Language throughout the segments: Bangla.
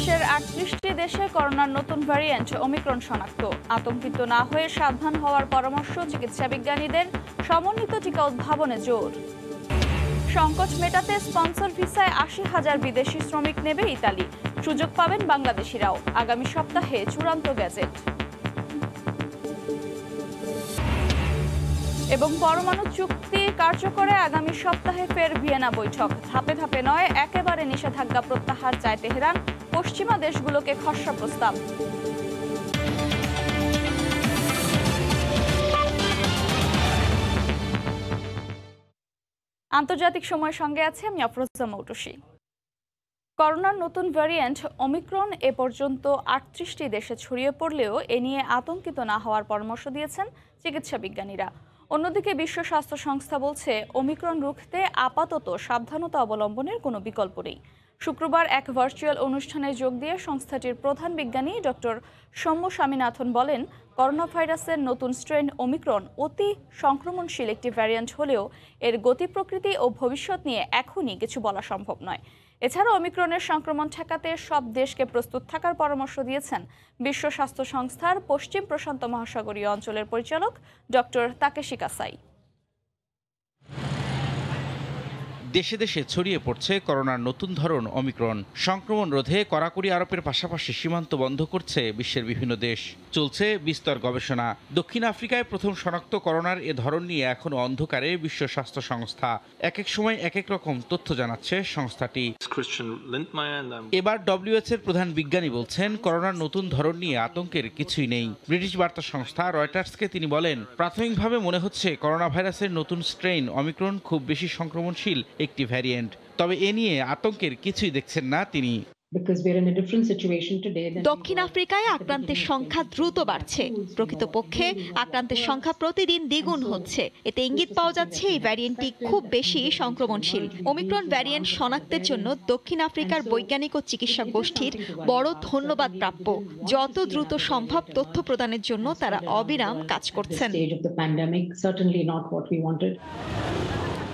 বিশ্বের 38টি দেশে করোনার নতুন ভ্যারিয়েন্ট ওমিক্রন শনাক্ত। আতঙ্কিত না হয়ে সাবধান হওয়ার পরামর্শ চিকিৎসা বিজ্ঞানীদের। সমন্বিত টিকা উদ্ভাবনে জোর। সংকট মেটাতে স্পন্সর ভিসায় ৮০,০০০ বিদেশি শ্রমিক নেবে ইতালি। সুযোগ পাবেন বাংলাদেশিরাও। আগামী সপ্তাহে চূড়ান্ত গ্যাজেট। এবং পরমাণু চুক্তি কার্যকরে আগামী সপ্তাহে ফের ভিয়েনা বৈঠক। ধাপে ধাপে নয়, একেবারে নিষেধাজ্ঞা প্রত্যাহার চায় তেহরান। পশ্চিমা দেশগুলোকে খসড়া প্রস্তাব। আন্তর্জাতিক সময়ের সঙ্গে আছে আমি আফরোজা মৌটুসী। করোনার নতুন ভ্যারিয়েন্ট ওমিক্রন এ পর্যন্ত 38টি দেশে ছড়িয়ে পড়লেও এ নিয়ে আতঙ্কিত না হওয়ার পরামর্শ দিয়েছেন চিকিৎসা বিজ্ঞানীরা। অন্যদিকে বিশ্ব স্বাস্থ্য সংস্থা বলছে, ওমিক্রন রুখতে আপাতত সাবধানতা অবলম্বনের কোনো বিকল্প নেই। শুক্রবার এক ভার্চুয়াল অনুষ্ঠানে যোগ দিয়ে সংস্থাটির প্রধান বিজ্ঞানী ডক্টর সৌম্য স্বামীনাথন বলেন, করোনা ভাইরাসের নতুন স্ট্রেন ওমিক্রন অতি সংক্রমণশীল একটি ভ্যারিয়েন্ট হলেও এর গতি প্রকৃতি ও ভবিষ্যৎ নিয়ে এখনই কিছু বলা সম্ভব নয়। এছাড়া ওমিক্রনের সংক্রমণ ঠেকাতে সব দেশকে প্রস্তুত থাকার পরামর্শ দিয়েছেন বিশ্ব স্বাস্থ্য সংস্থার পশ্চিম প্রশান্ত মহাসাগরীয় অঞ্চলের পরিচালক ডক্টর তাকেশি কাসাই। দেশে দেশে ছড়িয়ে পড়ছে করোনার নতুন ধরন ওমিক্রন। সংক্রমণ রোধে কড়াকড়ি আরোপের পাশাপাশি সীমান্ত বন্ধ করছে বিশ্বের বিভিন্ন দেশ। চলছে বিস্তর গবেষণা। দক্ষিণ আফ্রিকায় প্রথম শনাক্ত করোনার এ ধরন নিয়ে এখনো অন্ধকারে বিশ্ব স্বাস্থ্য সংস্থা। এক এক সময় এক এক রকম তথ্য জানাচ্ছে সংস্থাটি। এবার WHO এর প্রধান বিজ্ঞানী বলছেন, করোনার নতুন ধরন নিয়ে আতঙ্কের কিছুই নেই। ব্রিটিশ বার্তা সংস্থা রয়টার্সকে তিনি বলেন, প্রাথমিকভাবে মনে হচ্ছে করোনা ভাইরাসের নতুন স্ট্রেইন ওমিক্রন খুব বেশি সংক্রমণশীল একটি ভ্যারিয়েন্ট। তবে এ নিয়ে আতঙ্কের কিছুই দেখছেন না তিনি। দক্ষিণ আফ্রিকায় আক্রান্তের সংখ্যা দ্রুত বাড়ছে। প্রকৃতপক্ষে আক্রান্তের সংখ্যা প্রতিদিন দ্বিগুণ হচ্ছে। এতে ইঙ্গিত পাওয়া যাচ্ছে এই ভ্যারিয়েন্টটি খুব বেশি সংক্রমণশীল। ওমিক্রন ভ্যারিয়েন্ট শনাক্তের জন্য দক্ষিণ আফ্রিকার বৈজ্ঞানিক ও চিকিৎসা গোষ্ঠীর বড় ধন্যবাদ প্রাপ্য। যত দ্রুত সম্ভব তথ্য প্রদানের জন্য তারা অবিরাম কাজ করছেন।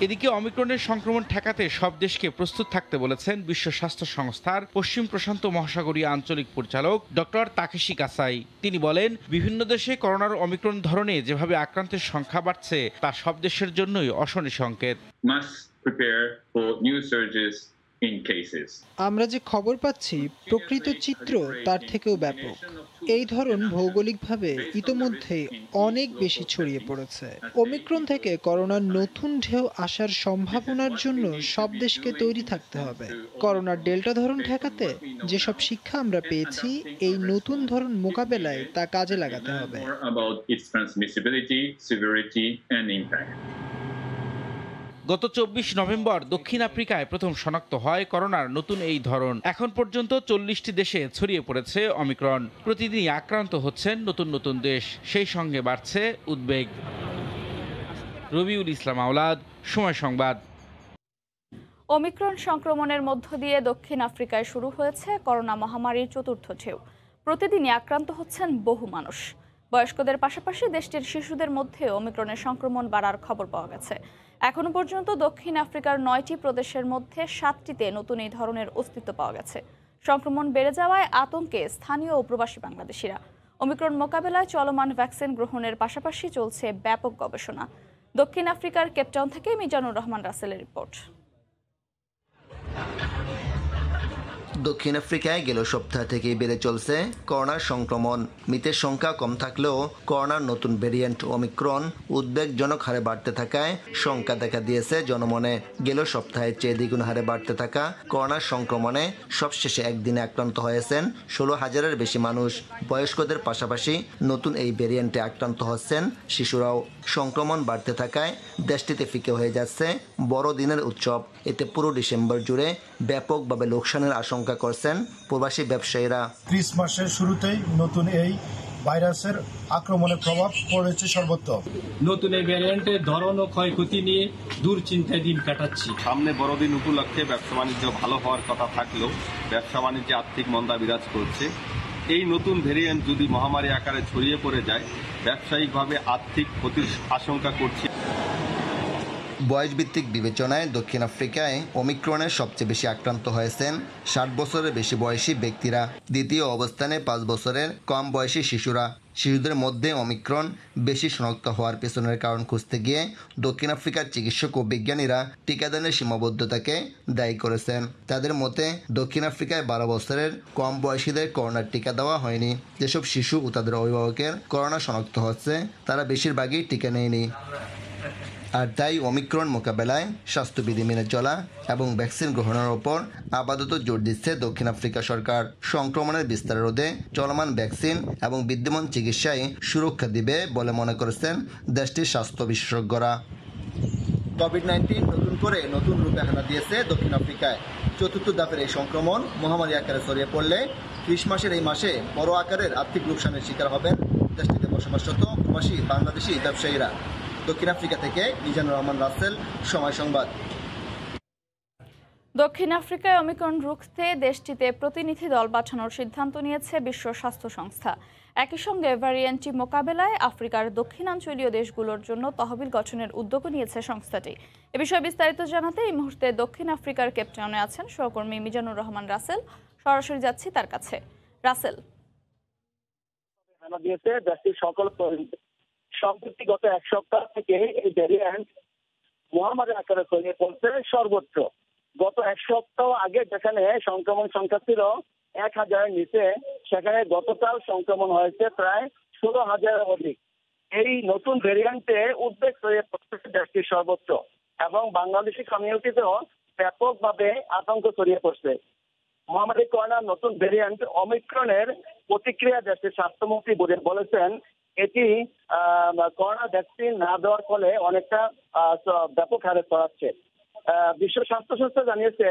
এদিকে ওমিক্রনের সংক্রমণ ঠেকাতে সব দেশকে প্রস্তুত থাকতে বলেছেন বিশ্ব স্বাস্থ্য সংস্থার পশ্চিম প্রশান্ত মহাসাগরীয় আঞ্চলিক পরিচালক ডক্টর তাকেশি কাসাই। তিনি বলেন, বিভিন্ন দেশে করোনার ওমিক্রন ধরনে যেভাবে আক্রান্তের সংখ্যা বাড়ছে তা সব দেশের জন্যই অশনি সংকেত। আমরা যে খবর পাচ্ছি প্রকৃত চিত্র তার থেকেও ব্যাপক। এই ধরন ভৌগোলিকভাবে ইতোমধ্যে অনেক বেশি ছড়িয়ে পড়েছে। ওমিক্রন থেকে করোনার নতুন ঢেউ আসার সম্ভাবনার জন্য সব দেশকে তৈরি থাকতে হবে। করোনার ডেল্টা ধরন ঠেকাতে যেসব শিক্ষা আমরা পেয়েছি, এই নতুন ধরন মোকাবেলায় তা কাজে লাগাতে হবে। গত 24 নভেম্বর দক্ষিণ আফ্রিকায় প্রথম শনাক্ত হয় করোনার নতুন এই ধরন। এখন পর্যন্ত 40টি দেশে ছড়িয়ে পড়েছে ওমিক্রন। প্রতিদিনই আক্রান্ত হচ্ছেন নতুন নতুন দেশ, সেই সঙ্গে বাড়ছে উদ্বেগ। রবিউল ইসলাম আওলাদ, সময় সংবাদ। ওমিক্রন সংক্রমণের মধ্য দিয়ে দক্ষিণ আফ্রিকায় শুরু হয়েছে করোনা মহামারীর চতুর্থ ঢেউ। প্রতিদিনই আক্রান্ত হচ্ছেন বহু মানুষ। বয়স্কদের পাশাপাশি দেশটির শিশুদের মধ্যে ওমিক্রনের সংক্রমণ বাড়ার খবর পাওয়া গেছে। এখনো পর্যন্ত দক্ষিণ আফ্রিকার 9টি প্রদেশের মধ্যে 7টিতে নতুন এই ধরনের অস্তিত্ব পাওয়া গেছে। সংক্রমণ বেড়ে যাওয়ায় আতঙ্কে স্থানীয় ও প্রবাসী বাংলাদেশিরা। ওমিক্রন মোকাবেলায় চলমান ভ্যাকসিন গ্রহণের পাশাপাশি চলছে ব্যাপক গবেষণা। দক্ষিণ আফ্রিকার কেপটাউন থেকে মিজানুর রহমান রাসেলের রিপোর্ট। দক্ষিণ আফ্রিকায় গেল সপ্তাহ থেকেই বেড়ে চলছে করোনার সংক্রমণ। মৃতের সংখ্যা কম থাকলেও করোনার নতুন ভ্যারিয়েন্ট ওমিক্রন উদ্বেগজনক হারে বাড়তে থাকায় শঙ্কা দেখা দিয়েছে জনমনে। গেল সপ্তাহের চেয়ে দ্বিগুণ হারে বাড়তে থাকা করোনার সংক্রমণে সবশেষে একদিনে আক্রান্ত হয়েছেন 16,000-এর বেশি মানুষ। বয়স্কদের পাশাপাশি নতুন এই ভ্যারিয়েন্টে আক্রান্ত হচ্ছেন শিশুরাও। সংক্রমণ বাড়তে থাকায় দেশটিতে ফিকে হয়ে যাচ্ছে বড়দিনের উৎসব। এতে পুরো ডিসেম্বর জুড়ে ব্যাপকভাবে লোকসানের আশঙ্কা করছেন প্রবাসী ব্যবসায়ীরা। ক্রিসমাসের শুরুতেই নতুন এই ভাইরাসের আক্রমণের প্রভাব পড়েছে সর্বত্র। নতুন এই ভ্যারিয়েন্টের ধরন ও ক্ষয়ক্ষতি নিয়ে দুশ্চিন্তায় দিন কাটাচ্ছি। সামনে বড়দিন উপলক্ষে ব্যবসা বাণিজ্য ভালো হওয়ার কথা থাকলেও ব্যবসা বাণিজ্যে আর্থিক মন্দা বিরাজ করছে। এই নতুন ভ্যারিয়েন্ট যদি মহামারী আকারে ছড়িয়ে পড়ে যায়, ব্যবসায়িকভাবে আর্থিক ক্ষতির আশঙ্কা করছি। বয়সভিত্তিক বিবেচনায় দক্ষিণ আফ্রিকায় ওমিক্রনের সবচেয়ে বেশি আক্রান্ত হয়েছেন 60 বছরের বেশি বয়সী ব্যক্তিরা। দ্বিতীয় অবস্থানে 5 বছরের কম বয়সী শিশুরা। শিশুদের মধ্যে ওমিক্রন বেশি শনাক্ত হওয়ার পেছনের কারণ খুঁজতে গিয়ে দক্ষিণ আফ্রিকার চিকিৎসক ও বিজ্ঞানীরা টিকাদানের সীমাবদ্ধতাকে দায়ী করেছেন। তাদের মতে দক্ষিণ আফ্রিকায় 12 বছরের কম বয়সীদের করোনার টিকা দেওয়া হয়নি। যেসব শিশু ও তাদের অভিভাবকের করোনা শনাক্ত হচ্ছে তারা বেশিরভাগই টিকা নেয়নি। আর তাই ওমিক্রন মোকাবেলায় স্বাস্থ্যবিধি মেনে চলা এবং ভ্যাকসিন গ্রহণের ওপর আপাতত জোর দিচ্ছে দক্ষিণ আফ্রিকা সরকার। সংক্রমণের বিস্তার রোধে চলমান ভ্যাকসিন এবং বিদ্যমান চিকিৎসায় সুরক্ষা দিবে বলে মনে করেছেন দেশটির স্বাস্থ্য বিশেষজ্ঞরা। কোভিড-19 নতুন রূপে হানা দিয়েছে দক্ষিণ আফ্রিকায়। চতুর্থ ধাপের এই সংক্রমণ মহামারী আকারে ছড়িয়ে পড়লে ক্রিসমাসের এই মাসে বড় আকারের আর্থিক লোকসানের শিকার হবেন দেশটিতে বসবাসরত প্রবাসী বাংলাদেশি ব্যবসায়ীরা। দক্ষিণ আফ্রিকা থেকে মিজানুর রহমান রাসেল, সময় সংবাদ। দক্ষিণ আফ্রিকায় ওমিক্রন রুখতে দেশটিতে প্রতিনিধি দল পাঠানোর সিদ্ধান্ত নিয়েছে বিশ্ব স্বাস্থ্য সংস্থা। একই সঙ্গে ভ্যারিয়েন্টটি মোকাবেলায় আফ্রিকার দক্ষিণাঞ্চলীয় দেশগুলোর জন্য তহবিল গঠনের উদ্যোগও নিয়েছে সংস্থাটি। এ বিষয়ে বিস্তারিত জানাতে এই মুহূর্তে দক্ষিণ আফ্রিকার কেপটাউনে আছেন সহকর্মী মিজানুর রহমান রাসেল। সরাসরি যাচ্ছি তার কাছে। রাসেল, দেশটির সকল সম্প্রতি গত এক সপ্তাহ থেকে এই ভ্যারিয়েন্ট মহামারী আকারে ছড়িয়ে পড়ছে সর্বোচ্চ। গত এক সপ্তাহ আগে যেখানে সংক্রমণ সংখ্যা ছিল 1000-এর নিচে, সেখানে গতকাল সংক্রমণ হয়েছে প্রায় 16,000-এর অধিক। এই নতুন ভ্যারিয়েন্টে উদ্বেগ ছড়িয়ে পড়ছে দেশটির সর্বোচ্চ এবং বাংলাদেশি কমিউনিটিতেও ব্যাপকভাবে আতঙ্ক ছড়িয়ে পড়ছে। মহামারী করোনার নতুন ভ্যারিয়েন্ট ওমিক্রনের প্রতিক্রিয়া দেশের স্বাস্থ্যমন্ত্রী বলেছেন এটি করোনা ভ্যাকসিন না দেওয়ার ফলে অনেকটা ব্যাপক হারে ছড়াচ্ছে। বিশ্ব স্বাস্থ্য সংস্থা জানিয়েছে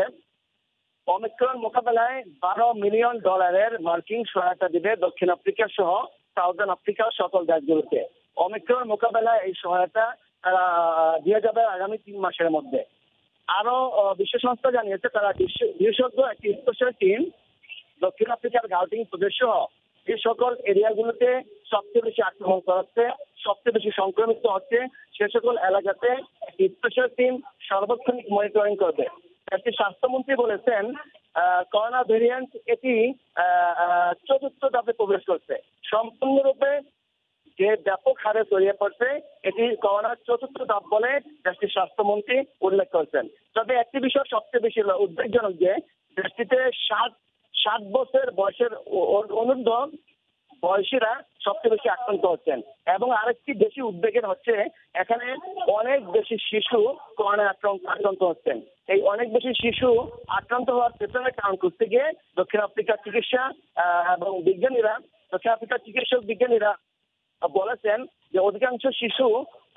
ওমিক্রন মোকাবেলায় $12 মিলিয়ন মার্কিন সহায়তা দিবে দক্ষিণ আফ্রিকা সহ সাউদার্ন আফ্রিকার সকল দেশগুলোকে। ওমিক্রন মোকাবেলায় এই সহায়তা দিয়ে যাবে আগামী 3 মাসের মধ্যে। আরো বিশ্ব সংস্থা জানিয়েছে তারা বিশেষজ্ঞ একটি স্পেশাল টিম দক্ষিণ আফ্রিকার গাউটিং প্রদেশ সহ এই সকল এরিয়াগুলোতে সবচেয়ে বেশি আক্রমণ করাচ্ছে, সবচেয়ে বেশি সংক্রমিত হচ্ছে সে সকল এলাকাতে একটি স্পেশাল টিম সার্বক্ষণিক মনিটরিং করবে। একটি স্বাস্থ্যমন্ত্রী বলেছেন করোনা ভ্যারিয়েন্ট এটি চতুর্থ ধাপে প্রবেশ করছে। সম্পূর্ণরূপে যে ব্যাপক হারে ছড়িয়ে পড়ছে এটি করোনার চতুর্থ ধাপ বলে দেশটির স্বাস্থ্যমন্ত্রী উল্লেখ করেছেন। তবে একটি বিষয় সবচেয়ে বেশি উদ্বেগজনক যে দেশটিতে 60 বছর বয়সের অনূর্ধ্ব বয়সীরা সবচেয়ে বেশি আক্রান্ত হচ্ছেন এবং আরেকটি বেশি উদ্বেগের হচ্ছে এখানে অনেক বেশি শিশু করোনায় আক্রান্ত হচ্ছেন। এই অনেক বেশি শিশু আক্রান্ত হওয়ার পেছনে কারণ খুঁজতে গিয়ে দক্ষিণ আফ্রিকার চিকিৎসক বিজ্ঞানীরা বলেছেন যে অধিকাংশ শিশু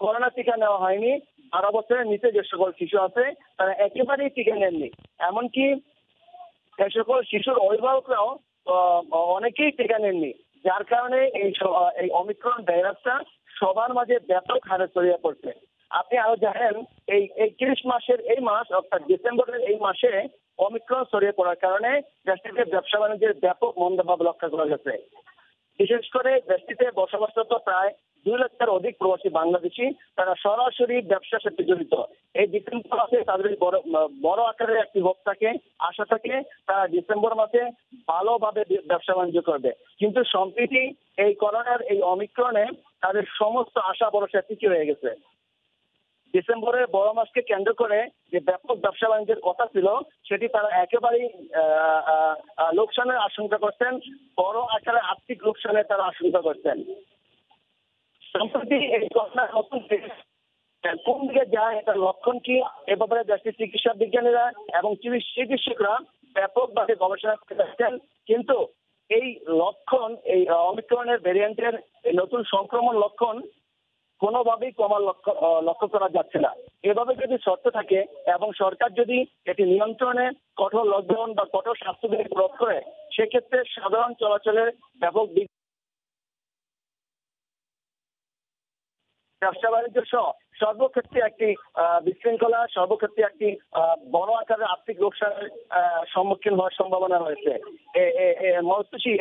করোনা টিকা নেওয়া হয়নি। 12 বছরের নিচে যে সকল শিশু আছে তারা একেবারেই টিকা নেননি। এমনকি এই সকল শিশুর অভিভাবকরাও অনেকেই টিকা নেননি, যার কারণে এই ওমিক্রন ভাইরাসটা সবার মাঝে ব্যাপক হারে ছড়িয়ে পড়ছে। আপনি আরো জানেন এই 31 মাসের এই মাস অর্থাৎ ডিসেম্বরের এই মাসে ওমিক্রন ছড়িয়ে পড়ার কারণে দেশটিতে ব্যবসা বাণিজ্যের ব্যাপক মন্দাভাব লক্ষ্য করা গেছে। বিশেষ করে দেশটিতে বসবাসরত প্রায় 2 লাখের অধিক প্রবাসী বাংলাদেশি তারা সরাসরি ব্যবসার সাথে জড়িত। এই ডিসেম্বর মাসে তাদের বড় আকারের একটি হোপ থাকে, আশা থাকে তারা ডিসেম্বর মাসে ভালোভাবে ব্যবসা বাণিজ্য করবে। কিন্তু সম্প্রতি এই করোনার এই ওমিক্রনে তাদের সমস্ত আশা ভরসা টিকে হয়ে গেছে। ডিসেম্বরের বড় মাসকে কেন্দ্র করে যে ব্যাপক ব্যবসা বাণিজ্যের কথা ছিল সেটি তারা একেবারেই লোকসানের আশঙ্কা করছেন, বড় আকারে আর্থিক লোকসানের তারা আশঙ্কা করছেন। সম্প্রতি এই করোনার নতুন কোন দিকে যায় এটার লক্ষণ কি এ ব্যাপারে দেশটির চিকিৎসা বিজ্ঞানীরা এবং চিকিৎসকরা ব্যাপকভাবে গবেষণা করে যাচ্ছেন। কিন্তু এই লক্ষণ, এই ওমিক্রনের ভ্যারিয়েন্টের নতুন সংক্রমণ লক্ষণ কোনোভাবেই কমার লক্ষ্য করা যাচ্ছে না। এভাবে যদি শর্ত থাকে এবং সরকার যদি এটি নিয়ন্ত্রণে কঠোর লকডাউন বা কঠোর স্বাস্থ্যবিধি প্রয়োগ করে সেক্ষেত্রে সাধারণ চলাচলের ব্যাপক ব্যবসা বাণিজ্য সহ সর্বক্ষেত্রে একটি বিশৃঙ্খলা, সর্বক্ষেত্রে একটি বড় আকারের আর্থিক লোকসানের সম্মুখীন হওয়ার সম্ভাবনা রয়েছে।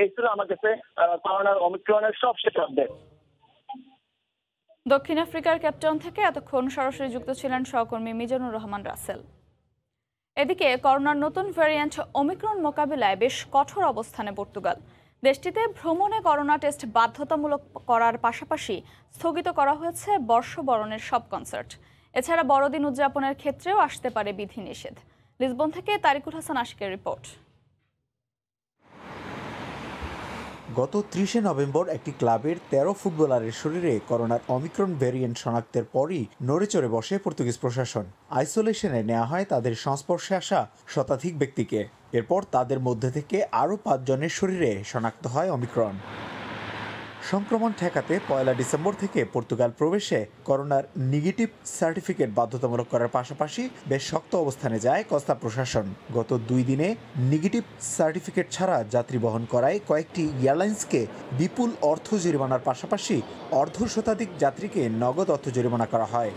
এই ছিল আমার কাছে করোনার ওমিক্রনের সবশেষ আপডেট। দক্ষিণ আফ্রিকার কেপটাউন থেকে এতক্ষণ সরাসরি যুক্ত ছিলেন সহকর্মী মিজানুর রহমান রাসেল। এদিকে করোনার নতুন ভ্যারিয়েন্ট ওমিক্রন মোকাবিলায় বেশ কঠোর অবস্থানে পর্তুগাল। দেশটিতে ভ্রমণে করোনা টেস্ট বাধ্যতামূলক করার পাশাপাশি স্থগিত করা হয়েছে বর্ষবরণের সব কনসার্ট। এছাড়া বড়দিন উদযাপনের ক্ষেত্রেও আসতে পারে বিধিনিষেধ। লিসবন থেকে তারিকুল হাসান আশিকের রিপোর্ট। গত 30 নভেম্বর একটি ক্লাবের 13 ফুটবলারের শরীরে করোনার অমিক্রন ভ্যারিয়েন্ট শনাক্তের পরই নড়েচড়ে বসে পর্তুগিজ প্রশাসন। আইসোলেশনে নেওয়া হয় তাদের সংস্পর্শে আসা শতাধিক ব্যক্তিকে। এরপর তাদের মধ্যে থেকে আরও 5 জনের শরীরে শনাক্ত হয় অমিক্রন। সংক্রমণ ঠেকাতে 1 ডিসেম্বর থেকে পর্তুগাল প্রবেশে করোনার নেগেটিভ সার্টিফিকেট বাধ্যতামূলক করার পাশাপাশি বেশ শক্ত অবস্থানে যায় কস্তা প্রশাসন। গত 2 দিনে নেগেটিভ সার্টিফিকেট ছাড়া যাত্রী বহন করায় কয়েকটি এয়ারলাইন্সকে বিপুল অর্থ জরিমানার পাশাপাশি অর্ধশতাধিক যাত্রীকে নগদ অর্থ জরিমানা করা হয়।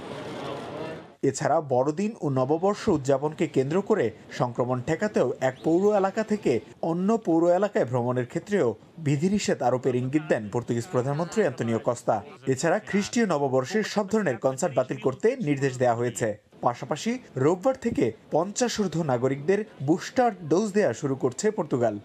এছাড়া বড়দিন ও নববর্ষ উদযাপনকে কেন্দ্র করে সংক্রমণ ঠেকাতেও এক পৌর এলাকা থেকে অন্য পৌর এলাকায় ভ্রমণের ক্ষেত্রেও বিধিনিষেধ আরোপের ইঙ্গিত দেন পর্তুগিজ প্রধানমন্ত্রী অ্যান্তোনিও কস্তা। এছাড়া খ্রিস্টীয় নববর্ষের সব ধরনের কনসার্ট বাতিল করতে নির্দেশ দেওয়া হয়েছে। পাশাপাশি রোববার থেকে 50 ঊর্ধ্ব নাগরিকদের বুস্টার ডোজ দেওয়া শুরু করছে পর্তুগাল।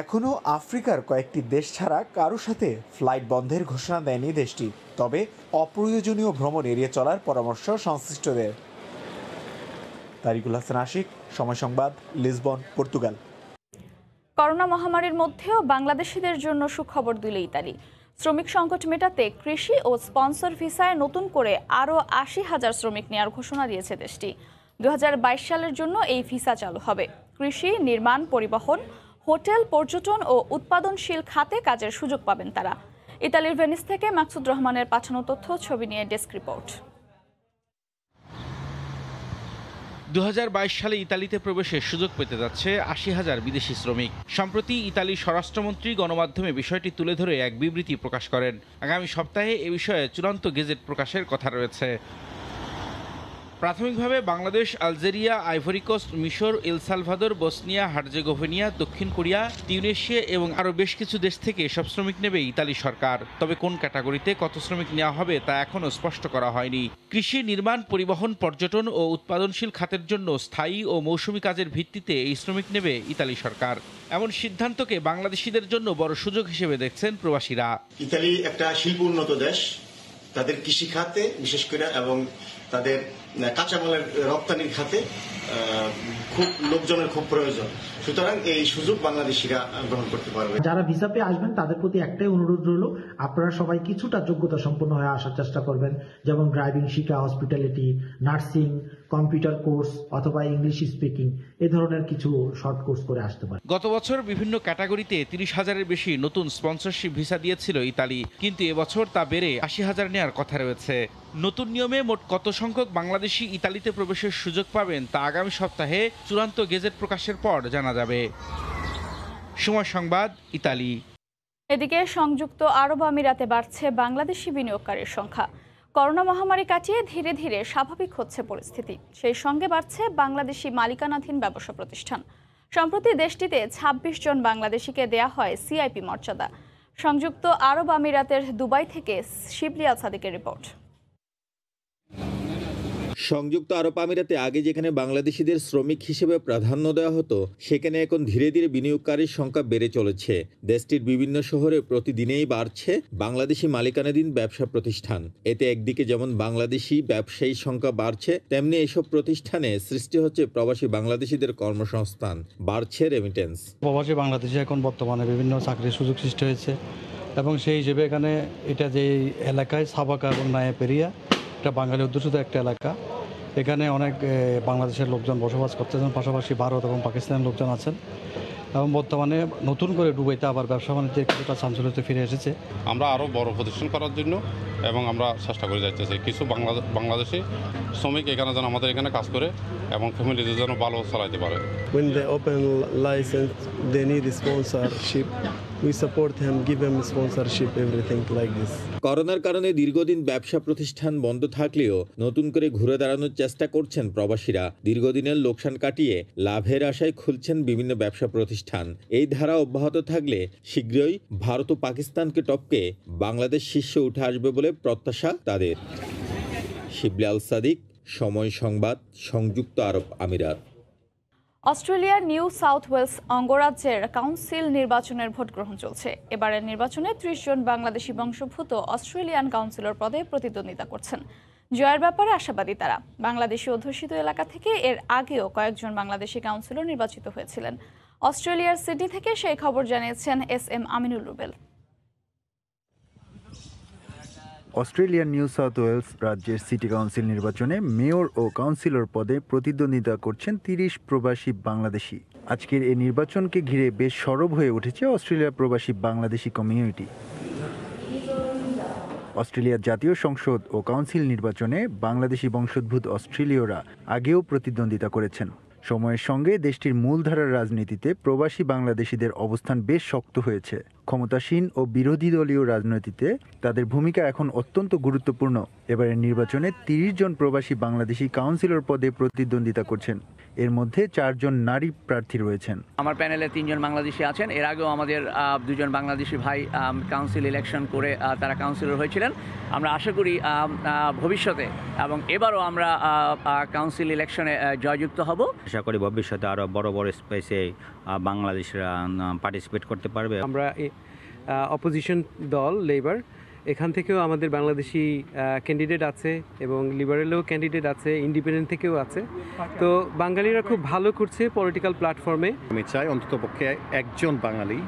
এখনও আফ্রিকার কয়েকটি দেশ ছাড়া কারো সাথে ফ্লাইট বন্ধের ঘোষণা দেয়নি দেশটি। তবে অপ্রয়োজনীয় ভ্রমণ এড়িয়ে চলার পরামর্শ সংশ্লিষ্টদের। তারিকুল হাসান আশিক, সময় সংবাদ, লিসবন, পর্তুগাল। করোনা মহামারীর মধ্যেও বাংলাদেশিদের জন্য সুখবর দিল ইতালি। শ্রমিক সংকট মেটাতে কৃষি ও স্পন্সর ভিসায় নতুন করে আরও 80,000 শ্রমিক নেওয়ার ঘোষণা দিয়েছে দেশটি। 2022 সালের জন্য এই ভিসা চালু হবে। কৃষি, নির্মাণ, পরিবহন, হোটেল, পর্যটন ও উৎপাদনশীল খাতে কাজের সুযোগ পাবেন তারা। ইতালির ভেনিস থেকে মাকসুদ রহমানের পাঠানো তথ্য ছবি নিয়ে ডেস্ক রিপোর্ট। 2022 সালে ইতালিতে প্রবেশের সুযোগ পেতে যাচ্ছে 80,000 বিদেশি শ্রমিক। সম্প্রতি ইতালির স্বরাষ্ট্রমন্ত্রী গণমাধ্যমে বিষয়টি তুলে ধরে এক বিবৃতি প্রকাশ করেন। আগামী সপ্তাহে এ বিষয়ে চূড়ান্ত গেজেট প্রকাশের কথা রয়েছে। প্রাথমিকভাবে বাংলাদেশ, আলজেরিয়া, আইভরি কোস্ট, মিশর, এল সালভাদর, বসনিয়া, হার্জেগোভিনা, দক্ষিণ কোরিয়া, তিউনেশিয়া এবং আরও বেশ কিছু দেশ থেকে এসব শ্রমিক নেবে ইতালি সরকার। তবে কোন ক্যাটাগরিতে কত শ্রমিক নেওয়া হবে তা এখনও স্পষ্ট করা হয়নি। কৃষি, নির্মাণ, পরিবহন, পর্যটন ও উৎপাদনশীল খাতের জন্য স্থায়ী ও মৌসুমি কাজের ভিত্তিতে এই শ্রমিক নেবে ইতালি সরকার। এমন সিদ্ধান্তকে বাংলাদেশিদের জন্য বড় সুযোগ হিসেবে দেখছেন প্রবাসীরা। ইতালি একটা শিল্প উন্নত দেশ, তাদের কৃষি খাতে বিশেষ করে এবং তাদের কাঁচামালের রপ্তানির খাতে খুব লোকজনের খুব প্রয়োজন। সুতরাং এই সুযোগ বাংলাদেশিরা গ্রহণ করতে পারবে। যারা ভিসা পেয়ে আসবেন তাদের প্রতি একটাই অনুরোধ রইল, আপনারা সবাই কিছুটা যোগ্যতা সম্পন্ন হয়ে আসার চেষ্টা করবেন। যেমন ড্রাইভিং শিখা, হসপিটালিটি, নার্সিং, কম্পিউটার কোর্স অথবা ইংলিশ স্পিকিং, এই ধরনের কিছু শর্ট কোর্স করে আসতে পারে। গত বছর বিভিন্ন ক্যাটাগরিতে 30,000-এর বেশি নতুন স্পন্সরশিপ ভিসা দিয়েছিল ইতালি, কিন্তু এবছর তা বেড়ে 80,000 নেওয়ার কথা রয়েছে। নতুন নিয়মে মোট কত সংখ্যক বাংলাদেশি ইতালিতে প্রবেশের সুযোগ পাবেন তা আগামী সপ্তাহে চূড়ান্ত গেজেট প্রকাশের পর জানা যাবে। সময় সংবাদ, ইতালি। এদিকে সংযুক্ত আরব আমিরাতে বাড়ছে বাংলাদেশি বিনিয়োগকারীর সংখ্যা। করোনা মহামারী কাটিয়ে ধীরে ধীরে স্বাভাবিক হচ্ছে পরিস্থিতি। সেই সঙ্গে বাড়ছে বাংলাদেশি মালিকানাধীন ব্যবসা প্রতিষ্ঠান। সম্প্রতি দেশটিতে 26 জন বাংলাদেশিকে দেয়া হয় সিআইপি মর্যাদা। সংযুক্ত আরব আমিরাতের দুবাই থেকে শিবলি আল সাদিকের রিপোর্ট। সংযুক্ত আরব আমিরাতে আগে যেখানে বাংলাদেশিদের শ্রমিক হিসেবে প্রাধান্য দেওয়া হতো, সেখানে এখন ধীরে ধীরে বিনিয়োগকারীর সংখ্যা বেড়ে চলেছে। দেশটির বিভিন্ন শহরে প্রতিদিনেই বাড়ছে বাংলাদেশি মালিকানাধীন ব্যবসা প্রতিষ্ঠান। এতে একদিকে যেমন বাংলাদেশি ব্যবসায়ীর সংখ্যা বাড়ছে, তেমনি এসব প্রতিষ্ঠানে সৃষ্টি হচ্ছে প্রবাসী বাংলাদেশিদের কর্মসংস্থান, বাড়ছে রেমিটেন্স। প্রবাসী বাংলাদেশি এখন বর্তমানে বিভিন্ন চাকরির সুযোগ সৃষ্টি হয়েছে এবং সেই হিসেবে এখানে এটা যে এলাকায় সাবাকা এবং নায়াপেরিয়া, এটা বাঙালি অধ্যুষিত একটা এলাকা। এখানে অনেক বাংলাদেশের লোকজন বসবাস করতেছেন, পাশাপাশি ভারত এবং পাকিস্তানের লোকজন আছেন এবং বর্তমানে নতুন করে দুবাইতে আবার ব্যবসা বাণিজ্যের কিছুটা চাঞ্চল্যতে ফিরে এসেছে। আমরা আরও বড় প্রতিষ্ঠান করার জন্য এবং আমরা চেষ্টা করে যাচ্ছি কিছু বাংলাদেশি শ্রমিক এখানে যেন আমাদের এখানে কাজ করে এবং ফ্যামিলিদের যেন ভালো চালাইতে পারে। When they open license, they need sponsorship. we support him, give him sponsorship, everything like this. করোনার কারণে দীর্ঘদিন ব্যবসা প্রতিষ্ঠান বন্ধ থাকলেও নতুন করে ঘুরে দাঁড়ানোর চেষ্টা করছেন প্রবাসীরা। দীর্ঘদিনের লোকসান কাটিয়ে লাভের আশায় খুলছেন বিভিন্ন ব্যবসা প্রতিষ্ঠান। এই ধারা অব্যাহত থাকলে শীঘ্রই ভারত ও পাকিস্তানকে টপকে বাংলাদেশ শীর্ষে উঠে আসবে বলে প্রত্যাশা তাদের। শিবলি আল সাদিক, সময় সংবাদ, সংযুক্ত আরব আমিরাত। অস্ট্রেলিয়ার নিউ সাউথ ওয়েলস অঙ্গরাজ্যের কাউন্সিল নির্বাচনের ভোট গ্রহণ চলছে। এবারের নির্বাচনে 30 জন বাংলাদেশি বংশোদ্ভূত অস্ট্রেলিয়ান কাউন্সিলর পদে প্রতিদ্বন্দ্বিতা করছেন। জয়ের ব্যাপারে আশাবাদী তারা। বাংলাদেশি অধ্যুষিত এলাকা থেকে এর আগেও কয়েকজন বাংলাদেশি কাউন্সিলর নির্বাচিত হয়েছিলেন। অস্ট্রেলিয়ার সিডনি থেকে সেই খবর জানিয়েছেন SM আমিনুল রুবেল। অস্ট্রেলিয়ার নিউ সাউথ ওয়েলস রাজ্যের সিটি কাউন্সিল নির্বাচনে মেয়র ও কাউন্সিলর পদে প্রতিদ্বন্দ্বিতা করছেন 30 প্রবাসী বাংলাদেশি। আজকের এই নির্বাচনকে ঘিরে বেশ সরব হয়ে উঠেছে অস্ট্রেলিয়ার প্রবাসী বাংলাদেশি কমিউনিটি। অস্ট্রেলিয়ার জাতীয় সংসদ ও কাউন্সিল নির্বাচনে বাংলাদেশি বংশোদ্ভূত অস্ট্রেলীয়রা আগেও প্রতিদ্বন্দ্বিতা করেছেন। সময়ের সঙ্গে দেশটির মূলধারার রাজনীতিতে প্রবাসী বাংলাদেশিদের অবস্থান বেশ শক্ত হয়েছে। ক্ষমতাসীন ও বিরোধী দলীয় রাজনীতিতে তাদের ভূমিকা এখন অত্যন্ত গুরুত্বপূর্ণ। এবারের নির্বাচনে 30 জন প্রবাসী বাংলাদেশি কাউন্সিলর পদে প্রতিদ্বন্দ্বিতা করছেন। এর মধ্যে 4 জন নারী প্রার্থী রয়েছেন। আমার প্যানেলে 3 জন বাংলাদেশি আছেন। এর আগেও আমাদের 2 জন বাংলাদেশি ভাই কাউন্সিল ইলেকশন করে তারা কাউন্সিলর হয়েছিলেন। আমরা আশা করি ভবিষ্যতে এবং এবারও আমরা কাউন্সিল ইলেকশনে জয়যুক্ত হব। আশা করি ভবিষ্যতে আরও বড় বড় স্পেসে বাংলাদেশরা পার্টিসিপেট করতে পারবে। আমরা অপোজিশন দল লেবার, এখান থেকেও আমাদের বাংলাদেশি ক্যান্ডিডেট আছে এবং লিবারেলও ক্যান্ডিডেট আছে, ইন্ডিপেন্ডেন্ট থেকেও আছে। তো বাঙালিরা খুব ভালো করছে পলিটিক্যাল প্ল্যাটফর্মে। আমি চাই অন্ততপক্ষে একজন বাঙালি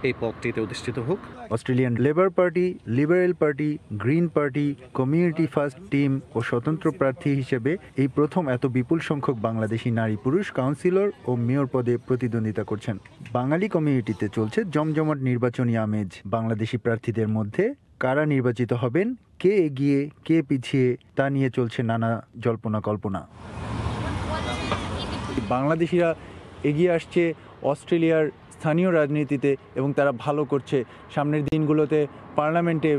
এই পদটিতে অধিষ্ঠিত হোক। Australian Labor Party, Liberal Party, Green Party, Community First team ও স্বতন্ত্র প্রার্থী হিসেবে এই প্রথম এত বিপুল সংখ্যক বাংলাদেশি নারী পুরুষ কাউন্সিলর ও মেয়র পদে প্রতিদ্বন্দ্বিতা করছেন। বাঙালি কমিউনিটিতে চলছে জমজমাট নির্বাচনী আমেজ। বাংলাদেশি প্রার্থীদের মধ্যে কারা নির্বাচিত হবেন, কে এগিয়ে কে পিছিয়ে, তা নিয়ে চলছে নানা জল্পনা কল্পনা। বাংলাদেশিরা এগিয়ে আসছে অস্ট্রেলিয়ার স্থানীয় রাজনীতিতে এবং তারা ভালো করছে। সামনের দিনগুলোতে পার্লামেন্টে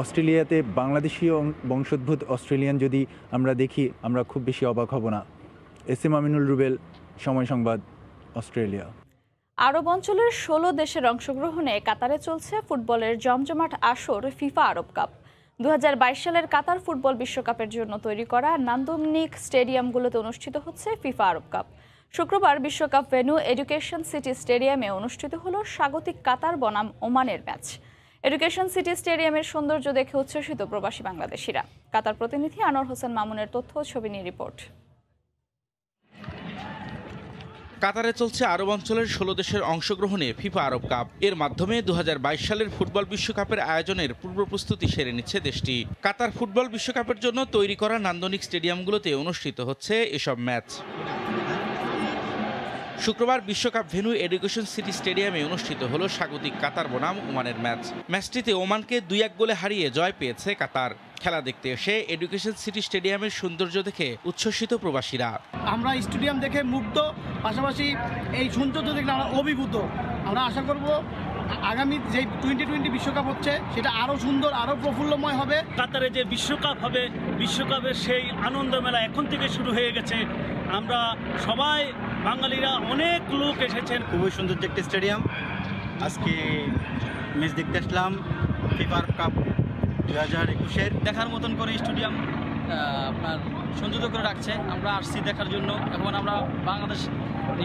অস্ট্রেলিয়াতে বাংলাদেশি বংশোদ্ভূত অস্ট্রেলিয়ান যদি আমরা দেখি, আমরা খুব বেশি অবাক হব না। SM আমিনুল রুবেল, সময় সংবাদ, অস্ট্রেলিয়া। আরব অঞ্চলের 16 দেশের অংশগ্রহণে কাতারে চলছে ফুটবলের জমজমাট আসর ফিফা আরব কাপ। 2022 সালের কাতার ফুটবল বিশ্বকাপের জন্য তৈরি করা নান্দনিক স্টেডিয়ামগুলোতে অনুষ্ঠিত হচ্ছে ফিফা আরব কাপ। শুক্রবার বিশ্বকাপ ভেন্যু এডুকেশন সিটি স্টেডিয়ামে অনুষ্ঠিত হলো স্বাগতিক কাতার বনাম ওমানের ম্যাচ। এডুকেশন সিটি স্টেডিয়ামের সৌন্দর্য দেখে উচ্ছ্বসিত প্রবাসী বাংলাদেশিরা। কাতার প্রতিনিধি আনোয়ার হোসেন মামুনের তথ্য ও ছবি নিয়ে রিপোর্ট। কাতারে চলছে আরব অঞ্চলের 16 দেশের অংশগ্রহণে ফিফা আরব কাপ। এর মাধ্যমে 2022 সালের ফুটবল বিশ্বকাপের আয়োজনের পূর্ব প্রস্তুতি সেরে নিচ্ছে দেশটি। কাতার ফুটবল বিশ্বকাপের জন্য তৈরি করা নান্দনিক স্টেডিয়ামগুলোতে অনুষ্ঠিত হচ্ছে এসব ম্যাচ। শুক্রবার বিশ্বকাপ ভেন্যু এডুকেশন সিটি স্টেডিয়ামে অনুষ্ঠিত হলো স্বাগতিক কাতার বনাম ওমানের ম্যাচ। ম্যাচটিতে ওমানকে 2-1 গোলে হারিয়ে জয় পেয়েছে কাতার। খেলা দেখতে এসে এডুকেশন সিটি স্টেডিয়ামের সৌন্দর্য দেখে উচ্ছ্বসিত প্রবাসীরা। আমরা স্টেডিয়াম দেখে মুগ্ধ, পাশাপাশি এই সৌন্দর্য দেখলে আমরা অভিভূত। আমরা আশা করব আগামী যে 2020 বিশ্বকাপ হচ্ছে সেটা আরও সুন্দর, আরও প্রফুল্লময় হবে। কাতারে যে বিশ্বকাপ হবে, বিশ্বকাপের সেই আনন্দ মেলা এখন থেকে শুরু হয়ে গেছে। আমরা সবাই বাঙালিরা অনেক লোক এসেছেন। খুবই সুন্দর একটি স্টেডিয়াম। আজকে ম্যাচ দেখতে আসলাম ফিফা কাপ 2021-এর। দেখার মতন করে স্টেডিয়াম আপনার সৌন্দর্য করে রাখছে। আমরা আসছি দেখার জন্য, এখন আমরা বাংলাদেশ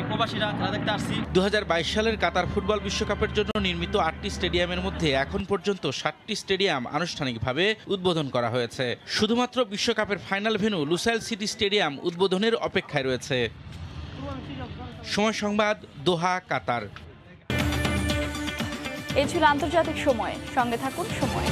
প্রবাসীরা খেলা দেখতে আসছি। 2022 সালের কাতার ফুটবল বিশ্বকাপের জন্য নির্মিত 8টি স্টেডিয়ামের মধ্যে এখন পর্যন্ত 7টি স্টেডিয়াম আনুষ্ঠানিকভাবে উদ্বোধন করা হয়েছে। শুধুমাত্র বিশ্বকাপের final venue Lusail city stadium উদ্বোধনের অপেক্ষায় রয়েছে। সময় সংবাদ, দোহা, কাতার। এই ছিল আন্তর্জাতিক সময়। সঙ্গে থাকুন সময়।